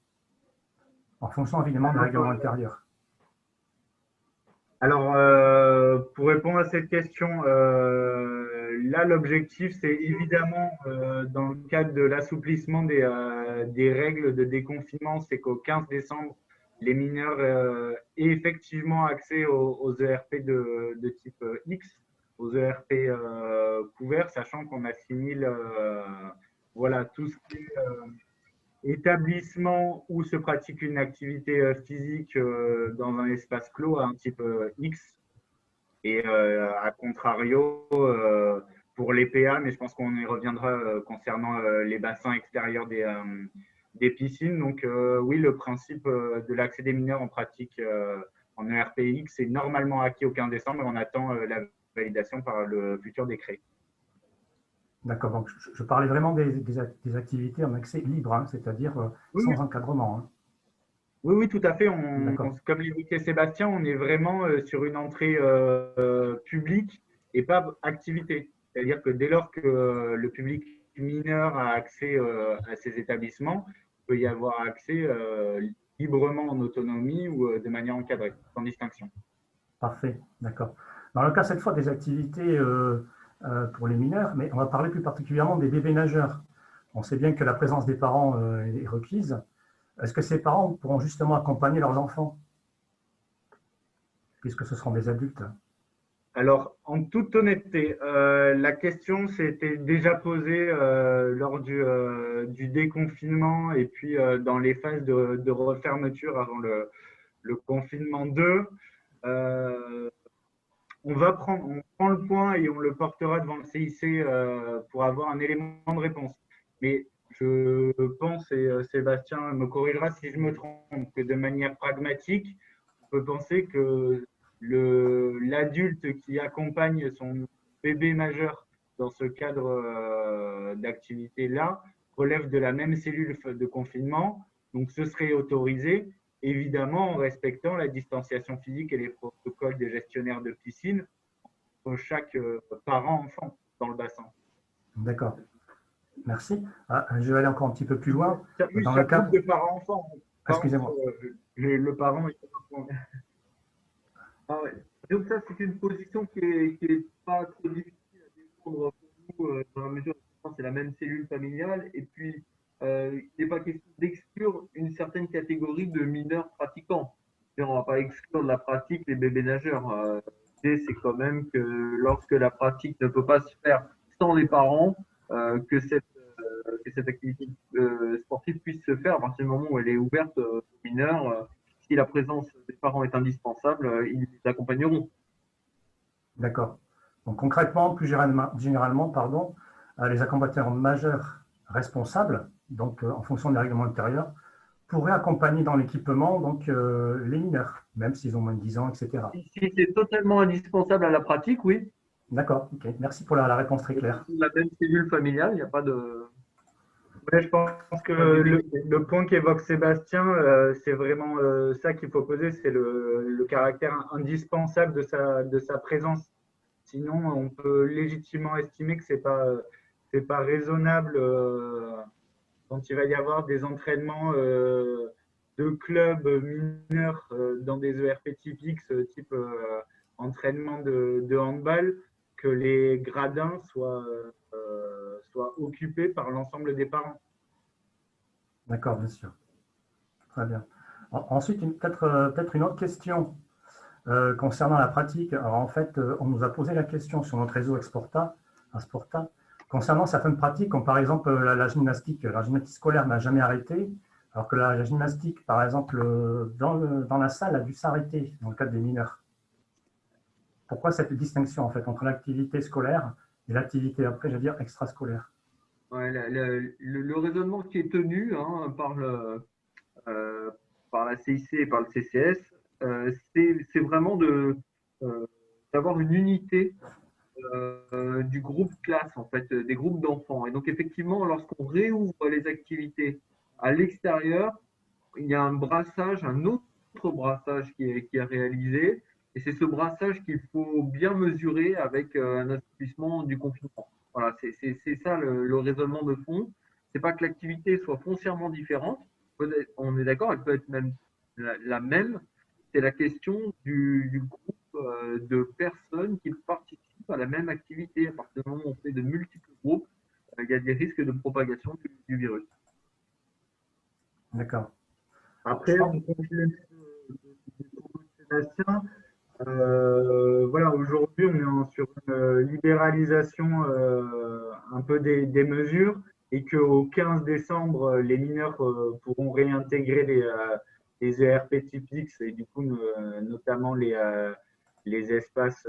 S5: en fonction évidemment des règlements intérieurs?
S4: Alors, pour répondre à cette question, là, l'objectif, c'est évidemment, dans le cadre de l'assouplissement des règles de déconfinement, c'est qu'au 15 décembre, les mineurs aient effectivement accès aux ERP de type X, aux ERP couverts, sachant qu'on assimile voilà, tout ce qui est établissement où se pratique une activité physique dans un espace clos à un type X. Et à contrario, pour les PA, mais je pense qu'on y reviendra concernant les bassins extérieurs des piscines. Donc oui, le principe de l'accès des mineurs en pratique en ERPX est normalement acquis au 15 décembre et on attend la validation par le futur décret.
S5: D'accord, donc je parlais vraiment des activités en accès libre, hein, c'est-à-dire sans encadrement. Hein.
S4: Oui, tout à fait. Comme l'évoquait Sébastien, on est vraiment sur une entrée publique et pas activité. C'est-à-dire que dès lors que le public mineur a accès à ces établissements, il peut y avoir accès librement en autonomie ou de manière encadrée, sans distinction.
S5: Parfait, d'accord. Dans le cas cette fois des activités pour les mineurs, mais on va parler plus particulièrement des bébés nageurs. On sait bien que la présence des parents est requise. Est-ce que ces parents pourront justement accompagner leurs enfants, puisque ce seront des adultes?
S4: Alors, en toute honnêteté, la question s'était déjà posée lors du déconfinement et puis dans les phases de refermeture avant le confinement 2. On prend le point et on le portera devant le CIC pour avoir un élément de réponse. Mais je pense, et Sébastien me corrigera si je me trompe, que de manière pragmatique, on peut penser que l'adulte qui accompagne son bébé majeur dans ce cadre d'activité-là relève de la même cellule de confinement. Donc, ce serait autorisé, évidemment en respectant la distanciation physique et les protocoles des gestionnaires de piscine pour chaque parent-enfant dans le bassin.
S5: D'accord. Merci. Je vais aller encore un petit peu plus loin.
S4: Oui,
S5: Dans
S4: sur
S5: le cas
S4: de parents-enfants.
S5: Excusez-moi.
S4: Le parent.
S7: Ah ouais. Donc ça, c'est une position qui est pas trop difficile à défendre pour nous, dans la mesure où c'est la même cellule familiale. Et puis, il n'est pas question d'exclure une certaine catégorie de mineurs pratiquants. On ne va pas exclure de la pratique les bébés nageurs. L'idée, c'est quand même que lorsque la pratique ne peut pas se faire sans les parents, que cette activité sportive puisse se faire à partir du moment où elle est ouverte aux mineurs. Si la présence des parents est indispensable, ils les accompagneront.
S5: D'accord. Donc concrètement, plus généralement, pardon, les accompagnateurs majeurs responsables, donc en fonction des règlements intérieurs, pourraient accompagner dans l'équipement donc les mineurs, même s'ils ont moins de 10 ans, etc.
S7: Si c'est totalement indispensable à la pratique, oui.
S5: D'accord, ok. Merci pour la réponse très claire.
S7: La même cellule familiale, il n'y a pas de…
S4: Ouais, je pense que le point qu'évoque Sébastien, c'est vraiment ça qu'il faut poser, c'est le caractère indispensable de sa présence. Sinon, on peut légitimement estimer que c'est pas raisonnable quand il va y avoir des entraînements de clubs mineurs dans des ERP typiques, type entraînement de handball, que les gradins soient occupés par l'ensemble des parents.
S5: D'accord, bien sûr. Très bien. Ensuite, peut-être une autre question concernant la pratique. Alors, en fait, on nous a posé la question sur notre réseau Asporta, concernant certaines pratiques, comme par exemple la gymnastique. La gymnastique scolaire n'a jamais arrêté, alors que la gymnastique, par exemple, dans la salle, a dû s'arrêter dans le cadre des mineurs. Pourquoi cette distinction en fait entre l'activité scolaire et l'activité après, je veux dire, extrascolaire?
S7: Ouais, le raisonnement qui est tenu par la CIC et par le CCS, c'est vraiment d'avoir une unité du groupe classe, en fait, des groupes d'enfants. Et donc, effectivement, lorsqu'on réouvre les activités à l'extérieur, il y a un autre brassage qui est réalisé. Et c'est ce brassage qu'il faut bien mesurer avec un assouplissement du confinement. Voilà, c'est ça le raisonnement de fond. C'est pas que l'activité soit foncièrement différente. On est d'accord, elle peut être même la même. C'est la question du groupe de personnes qui participent à la même activité. À partir du moment où on fait de multiples groupes, il y a des risques de propagation du virus.
S5: D'accord.
S4: Après, on continue Sébastien. Voilà, aujourd'hui, on est sur une libéralisation un peu des mesures et qu'au 15 décembre, les mineurs pourront réintégrer les ERP typiques et du coup, notamment les espaces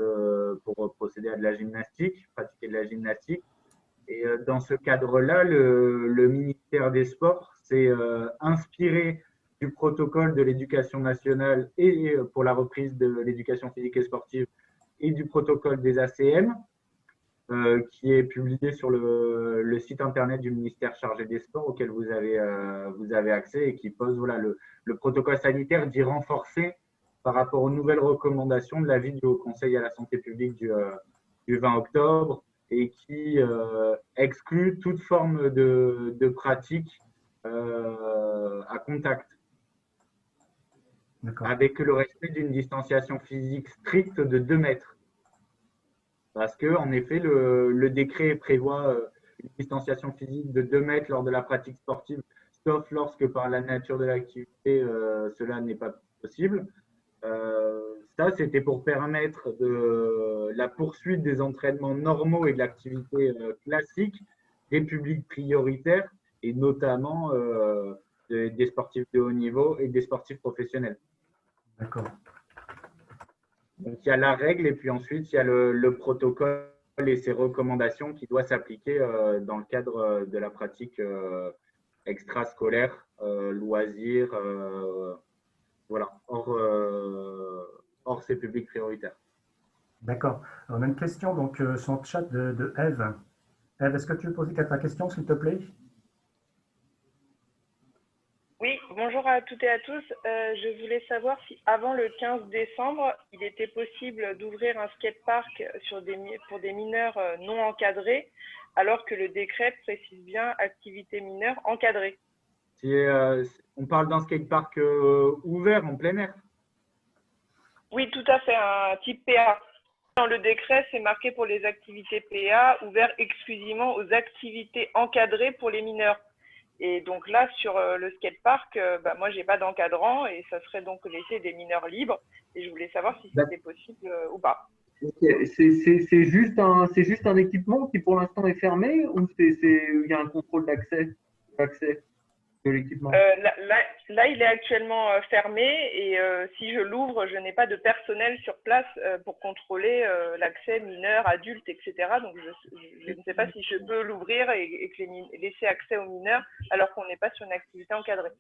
S4: pour procéder à de la gymnastique, pratiquer de la gymnastique. Et dans ce cadre-là, le ministère des Sports s'est inspiré du protocole de l'éducation nationale et pour la reprise de l'éducation physique et sportive et du protocole des ACM qui est publié sur le site internet du ministère chargé des sports auquel vous avez accès et qui pose voilà, le protocole sanitaire dit renforcé par rapport aux nouvelles recommandations de l'avis du Haut Conseil à la santé publique du 20 octobre et qui exclut toute forme de pratique à contact, avec le respect d'une distanciation physique stricte de 2 mètres. Parce que, en effet, le décret prévoit une distanciation physique de 2 mètres lors de la pratique sportive, sauf lorsque par la nature de l'activité, cela n'est pas possible. Ça, c'était pour permettre la poursuite des entraînements normaux et de l'activité classique des publics prioritaires, et notamment des sportifs de haut niveau et des sportifs professionnels.
S5: D'accord.
S4: Donc, il y a la règle et puis ensuite, il y a le protocole et ses recommandations qui doivent s'appliquer dans le cadre de la pratique extrascolaire, loisirs, voilà, hors ces publics prioritaires.
S5: D'accord. On a une question donc, sur le chat de Eve. Eve, est-ce que tu veux poser ta question, s'il te plaît?
S8: Oui, bonjour à toutes et à tous. Je voulais savoir si avant le 15 décembre, il était possible d'ouvrir un skatepark pour des mineurs non encadrés, alors que le décret précise bien activité mineure encadrée.
S4: On parle d'un skatepark ouvert en plein air.
S8: Oui, tout à fait, un type PA. Dans le décret, c'est marqué pour les activités PA, ouvert exclusivement aux activités encadrées pour les mineurs. Et donc là, sur le skatepark, moi, j'ai pas d'encadrant et ça serait donc laisser des mineurs libres. Et je voulais savoir si c'était possible ou pas.
S7: Okay. C'est juste un équipement qui pour l'instant est fermé ou il y a un contrôle d'accès de l'équipement?
S8: Là, il est actuellement fermé et si je l'ouvre, je n'ai pas de personnel sur place pour contrôler l'accès mineurs, adultes, etc. Donc, je ne sais pas si je peux l'ouvrir et laisser accès aux mineurs alors qu'on n'est pas sur une activité encadrée.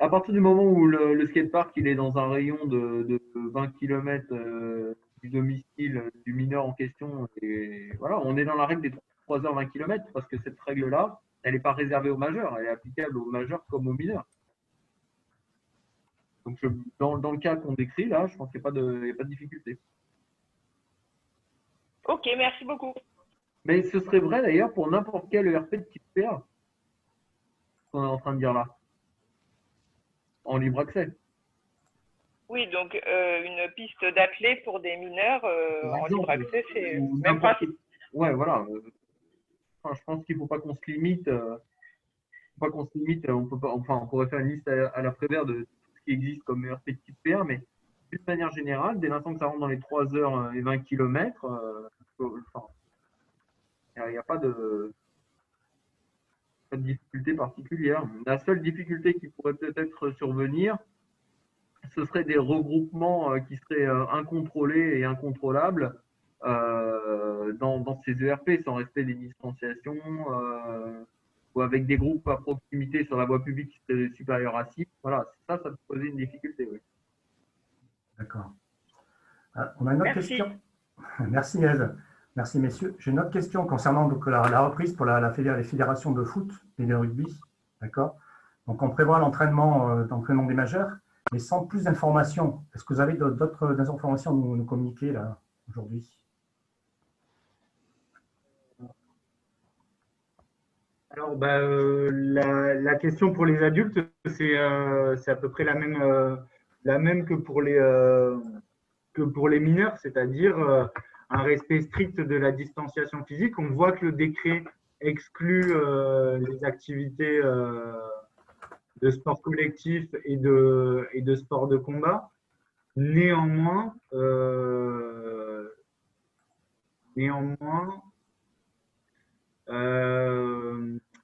S7: À partir du moment où le skatepark il est dans un rayon de 20 km du domicile du mineur en question, et voilà, on est dans la règle des 3 heures 20 km parce que cette règle-là, elle n'est pas réservée aux majeurs, elle est applicable aux majeurs comme aux mineurs. Donc, dans le cas qu'on décrit, là, je pense qu'il n'y a pas de difficulté.
S8: Ok, merci beaucoup.
S7: Mais ce serait vrai d'ailleurs pour n'importe quel ERP de type PA, qu'on est en train de dire là, en libre accès.
S8: Oui, donc une piste d'athlée pour des mineurs en libre accès, c'est même pratique.
S7: Ouais, voilà. Je pense qu'il ne faut pas qu'on se limite. On peut pas, on pourrait faire une liste à la Prévert de tout ce qui existe comme ERP de type PA, mais d'une manière générale, dès l'instant que ça rentre dans les 3 heures et 20 km, il n'y a pas de difficulté particulière. La seule difficulté qui pourrait peut-être survenir, ce serait des regroupements qui seraient incontrôlés et incontrôlables dans ces ERP, sans respect des distanciations, ou avec des groupes à proximité sur la voie publique qui seraient supérieurs à 6. Voilà, ça peut poser une difficulté. Oui.
S5: D'accord. On a une autre question. Merci Eve. Merci messieurs. J'ai une autre question concernant donc, la reprise pour les fédérations de foot et de rugby. D'accord. Donc on prévoit l'entraînement des majeurs, mais sans plus d'informations. Est-ce que vous avez d'autres informations à nous communiquer là aujourd'hui?
S4: Alors, la question pour les adultes, c'est à peu près la même que pour les mineurs, c'est-à-dire un respect strict de la distanciation physique. On voit que le décret exclut les activités de sport collectif et de sport de combat. Néanmoins,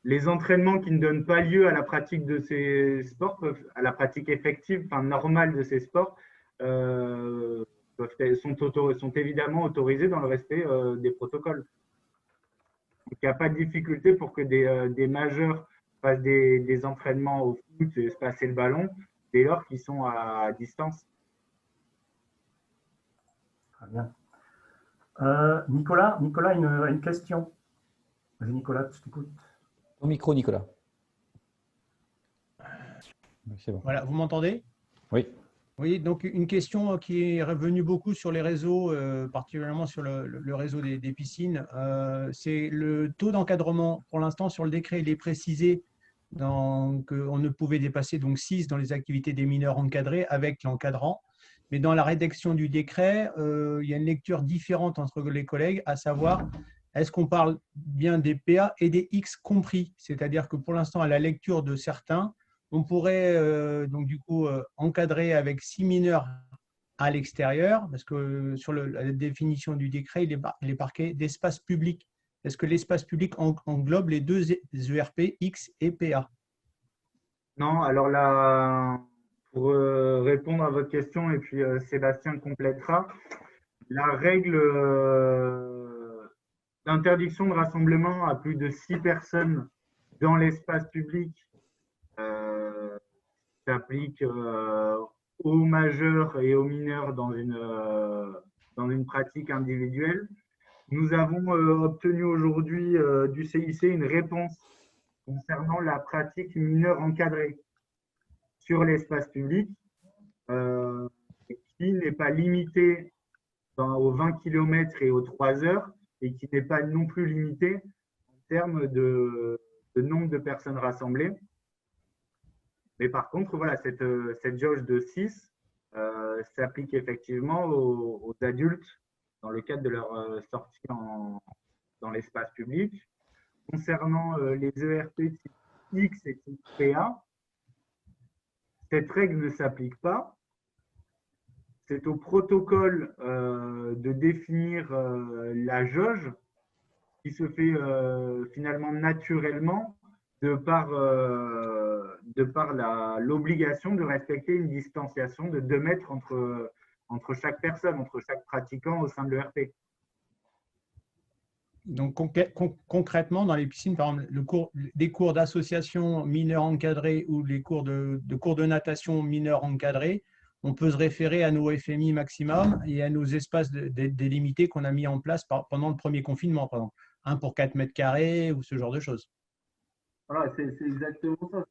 S4: les entraînements qui ne donnent pas lieu à la pratique de ces sports, à la pratique effective, normale de ces sports, sont évidemment autorisés dans le respect des protocoles. Donc, il n'y a pas de difficulté pour que des majeurs fassent des entraînements au foot et se passer le ballon dès lors qu'ils sont à distance.
S5: Très bien. Nicolas, une question. Vas-y Nicolas, je t'écoute.
S1: Au micro, Nicolas. C'est bon.
S9: Voilà, vous m'entendez?
S1: Oui.
S9: Oui, donc une question qui est revenue beaucoup sur les réseaux, particulièrement sur le réseau des piscines, c'est le taux d'encadrement. Pour l'instant, sur le décret, il est précisé qu'on ne pouvait dépasser donc 6 dans les activités des mineurs encadrés avec l'encadrant. Mais dans la rédaction du décret, il y a une lecture différente entre les collègues, à savoir, est-ce qu'on parle bien des PA et des X compris? C'est-à-dire que pour l'instant, à la lecture de certains, on pourrait donc du coup encadrer avec 6 mineurs à l'extérieur, parce que sur la définition du décret, il est marqué d'espace public. Est-ce que l'espace public englobe les deux ERP, X et PA?
S4: Non, alors là, pour répondre à votre question, et puis Sébastien complétera, la règle d'interdiction de rassemblement à plus de 6 personnes dans l'espace public s'applique aux majeurs et aux mineurs dans une pratique individuelle. Nous avons obtenu aujourd'hui du CIC une réponse concernant la pratique mineure encadrée sur l'espace public qui n'est pas limitée aux 20 km et aux 3 heures et qui n'est pas non plus limitée en termes de nombre de personnes rassemblées. Mais par contre, voilà, cette jauge de 6 s'applique effectivement aux adultes dans le cadre de leur sortie dans l'espace public. Concernant les ERP type X et type PA, cette règle ne s'applique pas. C'est au protocole de définir la jauge qui se fait finalement naturellement de par l'obligation de respecter une distanciation de 2 mètres entre chaque personne, entre chaque pratiquant au sein de l'ERP.
S9: Donc concrètement, dans les piscines, par exemple, des cours d'association mineurs encadrés ou les cours de cours de natation mineurs encadrés, on peut se référer à nos FMI maximum et à nos espaces délimités qu'on a mis en place pendant le premier confinement, par exemple, 1 pour 4 mètres carrés ou ce genre de choses.
S7: Voilà, c'est exactement ça.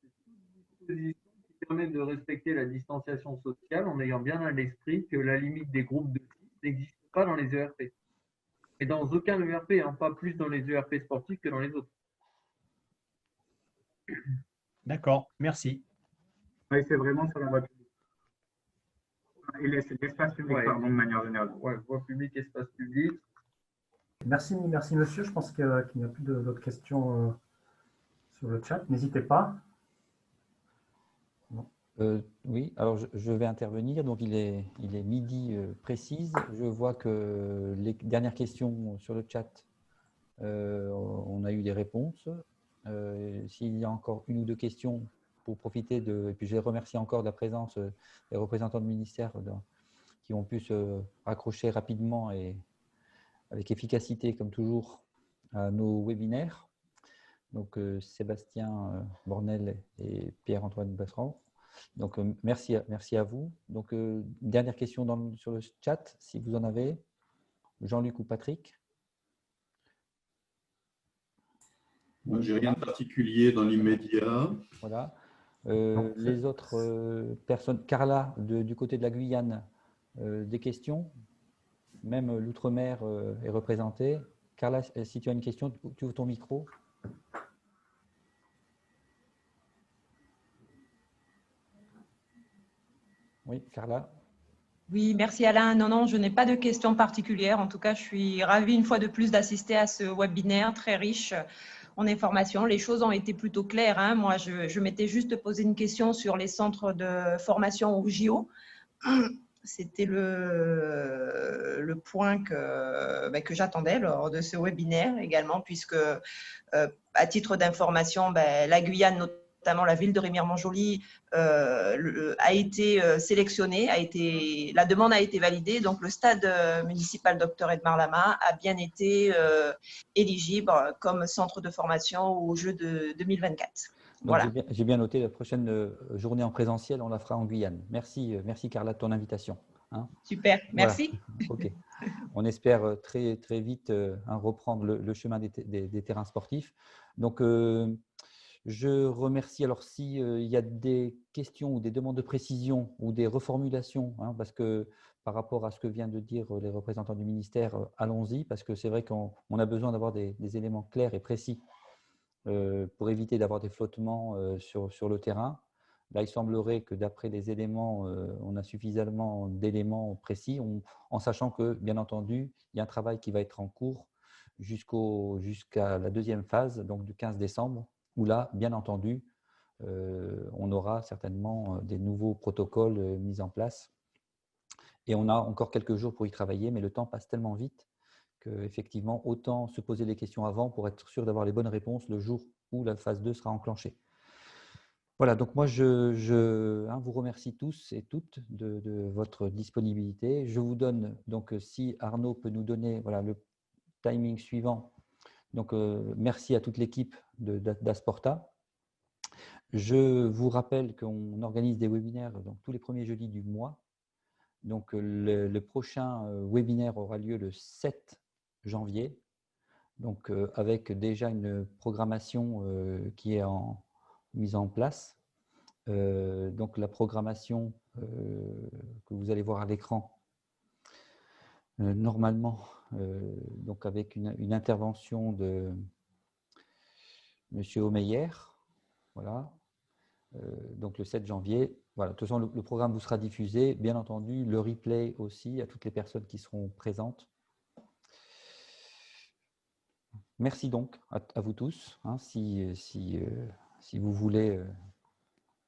S7: C'est une disposition qui permet de respecter la distanciation sociale en ayant bien à l'esprit que la limite des groupes de 6 n'existe pas dans les ERP. Et dans aucun ERP, hein, pas plus dans les ERP sportifs que dans les autres.
S9: D'accord, merci.
S4: Oui, c'est vraiment sur la voie publique. Et l'espace public,
S7: Ouais,
S4: pardon, de manière générale.
S7: Ouais, voie publique, espace public.
S5: Merci monsieur. Je pense qu'il n'y a plus d'autres questions sur le chat. N'hésitez pas.
S1: Oui, alors je vais intervenir. Donc il est midi précise. Je vois que les dernières questions sur le chat, on a eu des réponses. S'il y a encore une ou deux questions pour profiter et puis je les remercie encore de la présence des représentants du ministère qui ont pu se raccrocher rapidement et avec efficacité, comme toujours, à nos webinaires. Donc Sébastien Bornel et Pierre-Antoine Basserand. Donc merci à vous. Donc dernière question sur le chat, si vous en avez. Jean-Luc ou Patrick?
S10: Moi, j'ai rien de particulier dans l'immédiat.
S1: Voilà. Les autres personnes, Carla, du côté de la Guyane, des questions? Même l'outre-mer est représenté. Carla, si tu as une question, tu ouvres ton micro. Oui, Carla.
S11: Oui, merci Alain. Non, je n'ai pas de questions particulières. En tout cas, je suis ravie une fois de plus d'assister à ce webinaire très riche en informations. Les choses ont été plutôt claires, hein. Moi, je m'étais juste posé une question sur les centres de formation au JO. C'était le point que j'attendais lors de ce webinaire également, puisque à titre d'information, la Guyane, notamment la ville de Rémiremont-Joly, a été sélectionnée, la demande a été validée, donc le stade municipal Dr Edmar Lama a bien été éligible comme centre de formation aux Jeux de 2024. Voilà.
S1: J'ai bien noté, la prochaine journée en présentiel, on la fera en Guyane. Merci Carla de ton invitation. Hein.
S11: Super, merci.
S1: Voilà. Ok. On espère très, très vite reprendre le chemin des terrains sportifs. Donc, Je remercie, alors si il y a des questions ou des demandes de précision ou des reformulations, hein, parce que par rapport à ce que viennent de dire les représentants du ministère, allons-y, parce que c'est vrai qu'on a besoin d'avoir des éléments clairs et précis pour éviter d'avoir des flottements sur le terrain. Là, il semblerait que d'après les éléments, on a suffisamment d'éléments précis, en sachant que, bien entendu, il y a un travail qui va être en cours jusqu'à la deuxième phase, donc du 15 décembre, où là, bien entendu, on aura certainement des nouveaux protocoles mis en place. Et on a encore quelques jours pour y travailler, mais le temps passe tellement vite qu'effectivement, autant se poser des questions avant pour être sûr d'avoir les bonnes réponses le jour où la phase 2 sera enclenchée. Voilà, donc moi, je vous remercie tous et toutes de votre disponibilité. Je vous donne, donc si Arnaud peut nous donner voilà, le timing suivant. Donc, merci à toute l'équipe d'Asporta. Je vous rappelle qu'on organise des webinaires donc, tous les premiers jeudis du mois. Donc, le prochain webinaire aura lieu le 7 janvier, donc avec déjà une programmation qui est mise en place. Donc, la programmation que vous allez voir à l'écran, normalement, donc avec une intervention de M. Omeyer, voilà, donc le 7 janvier. Voilà, de toute façon, le programme vous sera diffusé, bien entendu, le replay aussi à toutes les personnes qui seront présentes. Merci donc à vous tous. Hein, si vous voulez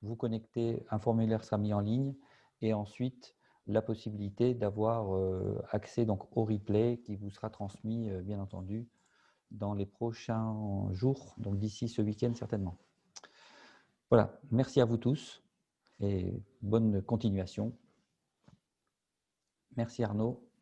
S1: vous connecter, un formulaire sera mis en ligne et ensuite la possibilité d'avoir accès donc, au replay qui vous sera transmis, bien entendu, dans les prochains jours, donc d'ici ce week-end certainement. Voilà, merci à vous tous et bonne continuation. Merci Arnaud.